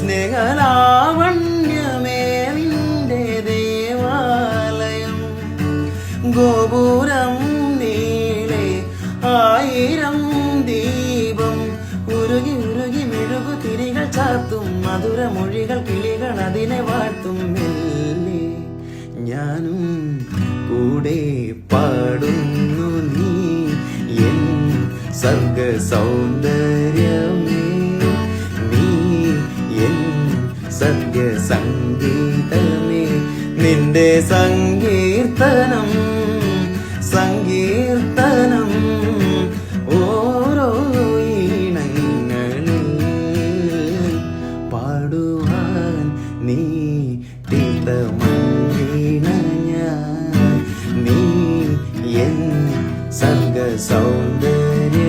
സ്നേഹലാവണ്യമേ നിന്റെ ദേവാലയം. ഗോപുരം നീളെ 1000 ദീപം ഉരുകി ഉരുകി മെഴുകു തിരികൾ ചാർത്തും മധുരമൊഴികൾ കിളികൾ അതിനെ വാഴ്ത്തും. മെല്ലെ ഞാനും കൂടെ പാടുന്നു നീ എൻ സർഗ സൗന്ദര്യമേ, നീ എൻ സർഗ സംഗീതമേ. നിന്റെ സങ്കീർത്തനം സങ്കീർത്തനം ഓരോ ഈണങ്ങളിൽ പാടുവാൻ നീ തീർത്ഥമീണ ഞാൻ, നീ എൻ സർഗ സൗന്ദര്യ